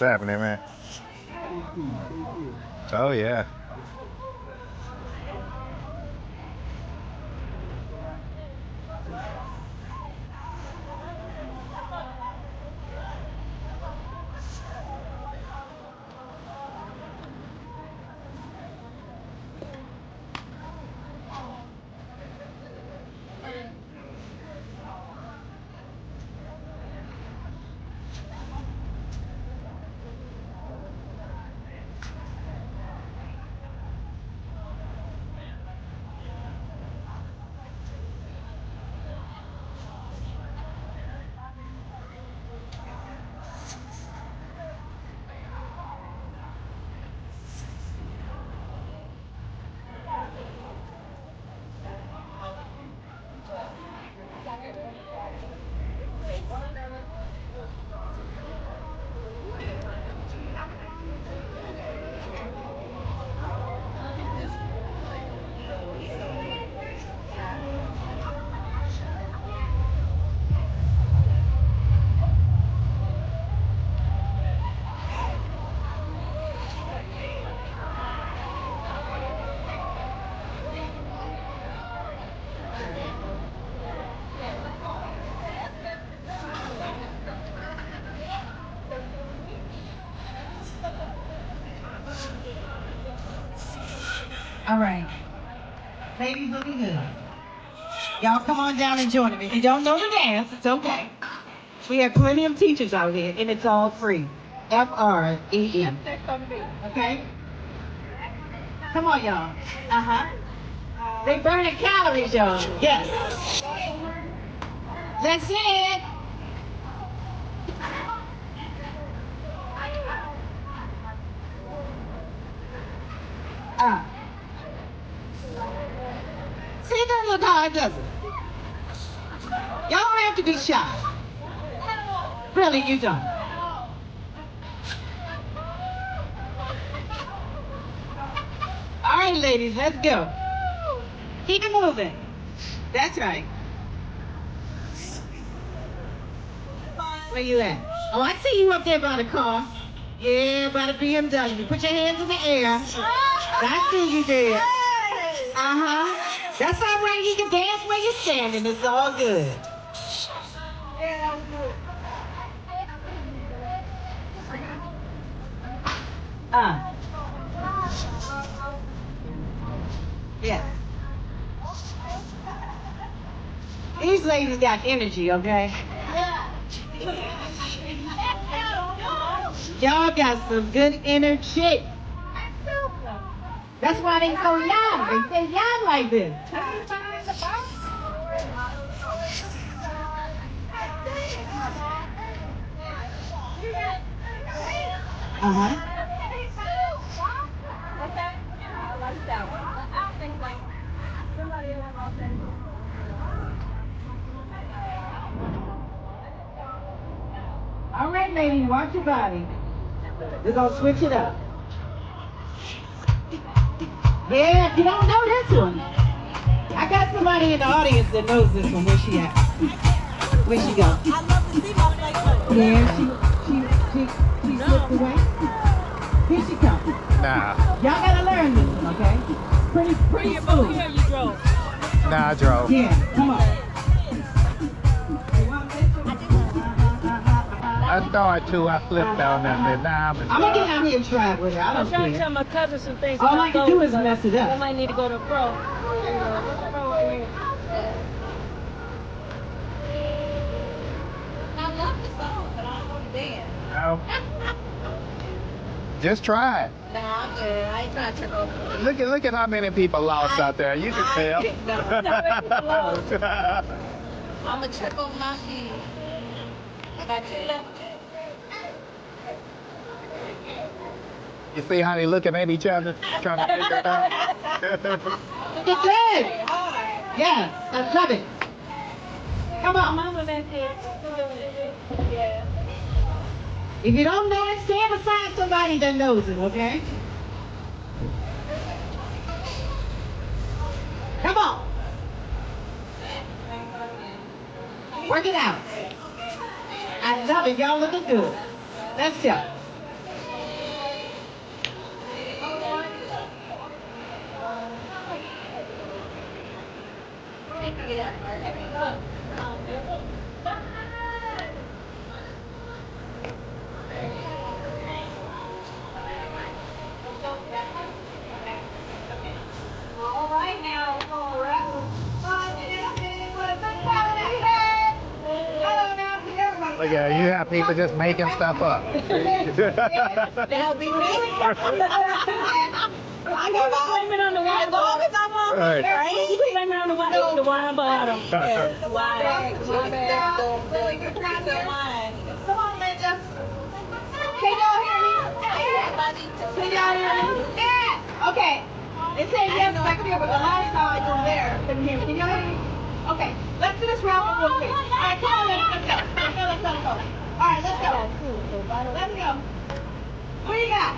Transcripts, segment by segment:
What's happening, man? Oh yeah. All right. Ladies looking good. Y'all come on down and join me. If you don't know the dance, it's okay. We have plenty of teachers out here, and it's all free. FREE. Okay? Come on, y'all. Uh-huh. They burning calories, y'all. Yes. That's it. Uh. See, it doesn't look hard, does it? Y'all don't have to be shy. Really, you don't. All right, ladies, let's go. Keep it moving. That's right. Where you at? Oh, I see you up there by the car. Yeah, by the BMW. Put your hands in the air. I see you there. Uh-huh. That's all right. You can dance where you're standing. It's all good. Uh, yeah. These ladies got energy, okay? Y'all got some good energy. That's why they so young. They stay young like this. Uh-huh. All right, lady, watch your body. We're gonna switch it up. Yeah, if you don't know this one, I got somebody in the audience that knows this one. Where she at? Where she go? I love to see my flight. Yeah, she slipped away. Here she comes. Nah. Y'all gotta learn this one, okay? Pretty smooth. Here you drove. Nah, I drove. Yeah, come on. I thought too. I flipped down there. But nah, I'm gonna get out here and try it with her. I I'm don't trying to care. tell my cousin some things. All I can do is but mess it up. I might need to go to pro. Pro in here. I love the song, but I don't know the dance. no. Just try it. Nah, I'm good. I ain't trying to turn over. Look at how many people lost out there. You can tell. I'm going to trip on my feet. I got two left. You see how they looking at each other, trying to figure it out. It's good. Yes, I love it. Come on. Mama back there. Yeah. If you don't know it, stand beside somebody that knows it, okay? Come on. Work it out. I love it. Y'all looking good. Let's go. All right now, we're gonna wrap Look at you have people just making stuff up. That'll be me. I got my Blame it on the wine as long bottle. as I'm on Right. right? You blame it on the wine bottle. The wine. My bad. The wine. Come on, Linda. Can y'all hear me? Can y'all hear me? Yeah. Okay. It said yes back here, but the last time you were there, couldn't hear me. Can y'all hear me? Okay. Let's do this round one real quick. All right, come on, let's go. Let's go. All right, let's go. Let's go. What you got?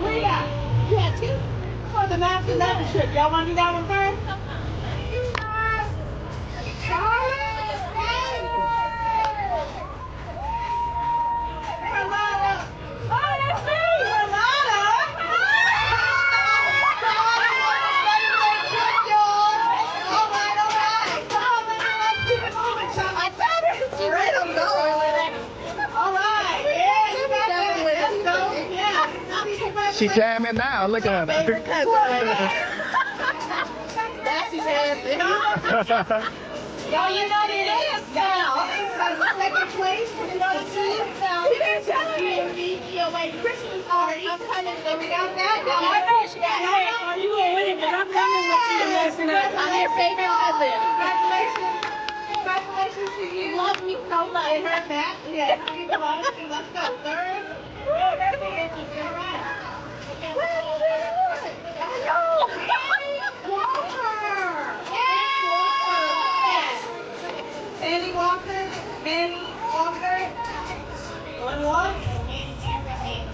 What you got? You got two? For the master level trip. Y'all want to do that one first? She jamming now. Look at her. That's his ass. Y'all, you know the dance now. Second place, you know the team now. Christmas party. I'm coming. We got that. I know she got hair. You gonna win it, but I'm coming with you messing up. I'm your favorite cousin. Congratulations. Congratulations to you. Love me so much. I heard that. Yeah. Let's go. Third. That's it. All right. Sandy Walker, Manny Walker, going once.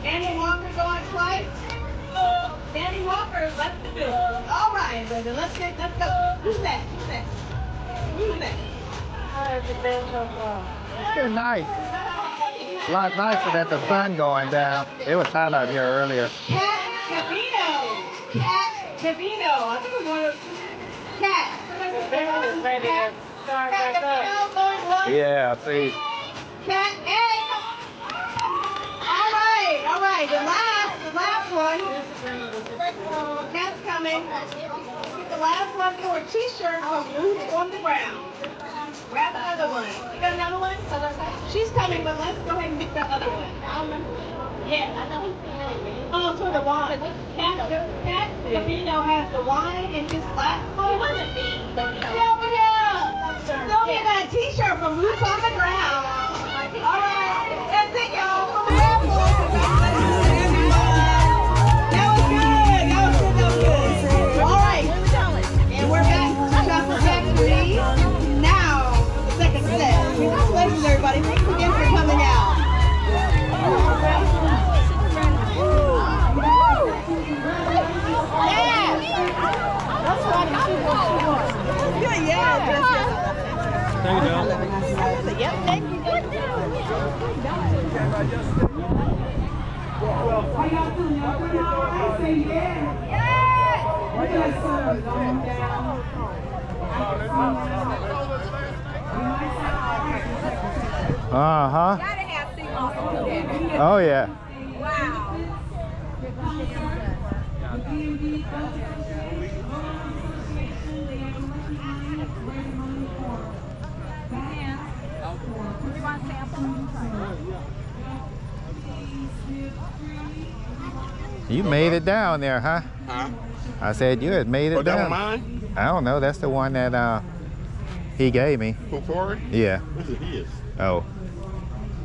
Manny Walker going twice. Sandy Walker left the building. All right, brother, let's go. Who's next? Who's next? It's been nice. A lot nicer than the sun going down. It was hot out here earlier. Cat Cavino. I think it was one of those. Cat. Yeah, see. Cat A. All right. The last one. Cat's coming. The last one for a t-shirt from Roots on the Ground. Grab another one. You got another one? She's coming, but let's go ahead and get the other one. Yeah, I know. Oh, for the wine. Cat Camino has the wine in his last one. Sylvia got a t-shirt from Roots on the Ground. All right. That's it, y'all. How y'all doing? Y'all doing all right? Say yeah. Yeah. Look at that sun going down. Uh-huh. Gotta have sea moss on that. Oh, yeah. Wow. You want sample? You made it down there, huh? Huh? I said you had made it Oh, that down. one mine? I don't know. That's the one that he gave me. For Corey? Yeah. This is his. Oh.